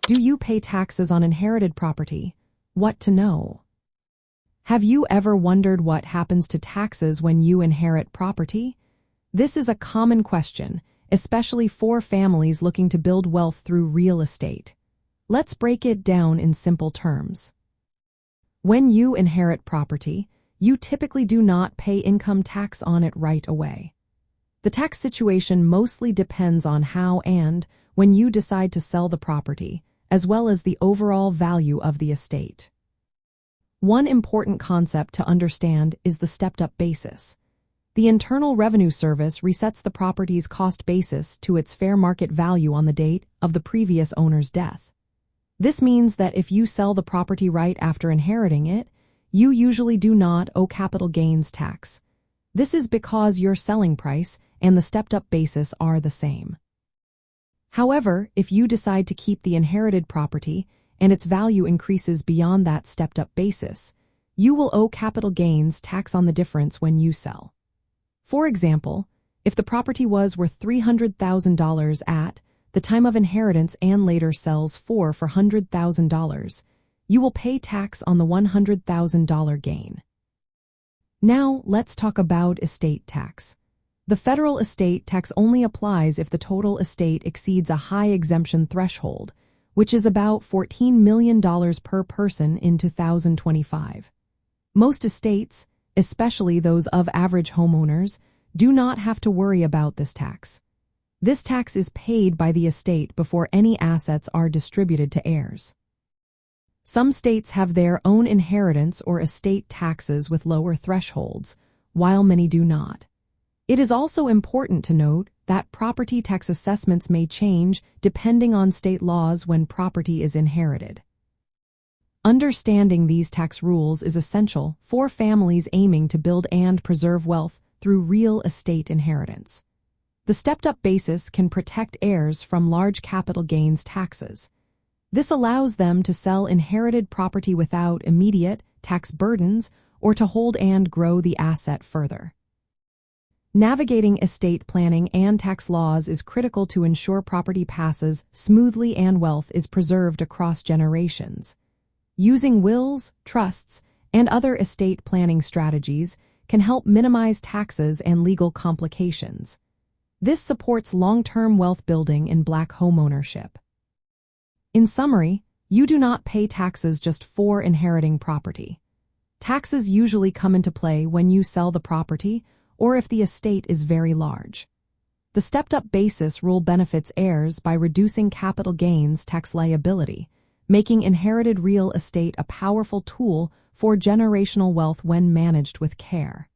Do you pay taxes on inherited property? What to know? Have you ever wondered what happens to taxes when you inherit property? This is a common question, especially for families looking to build wealth through real estate. Let's break it down in simple terms. When you inherit property, you typically do not pay income tax on it right away. The tax situation mostly depends on how and when you decide to sell the property, as well as the overall value of the estate. One important concept to understand is the stepped-up basis. The Internal Revenue Service resets the property's cost basis to its fair market value on the date of the previous owner's death. This means that if you sell the property right after inheriting it, you usually do not owe capital gains tax. This is because your selling price and the stepped-up basis are the same. However, if you decide to keep the inherited property and its value increases beyond that stepped-up basis, you will owe capital gains tax on the difference when you sell. For example, if the property was worth $300,000 at the time of inheritance and later sells for $100,000, you will pay tax on the $100,000 gain. Now, let's talk about estate tax. The federal estate tax only applies if the total estate exceeds a high exemption threshold, which is about $14 million per person in 2025. Most estates, especially those of average homeowners, do not have to worry about this tax. This tax is paid by the estate before any assets are distributed to heirs. Some states have their own inheritance or estate taxes with lower thresholds, while many do not. It is also important to note that property tax assessments may change depending on state laws when property is inherited. Understanding these tax rules is essential for families aiming to build and preserve wealth through real estate inheritance. The stepped-up basis can protect heirs from large capital gains taxes. This allows them to sell inherited property without immediate tax burdens or to hold and grow the asset further. Navigating estate planning and tax laws is critical to ensure property passes smoothly and wealth is preserved across generations. Using wills, trusts, and other estate planning strategies can help minimize taxes and legal complications. This supports long-term wealth building in Black homeownership. In summary, you do not pay taxes just for inheriting property. Taxes usually come into play when you sell the property or if the estate is very large. The stepped-up basis rule benefits heirs by reducing capital gains tax liability, making inherited real estate a powerful tool for generational wealth when managed with care.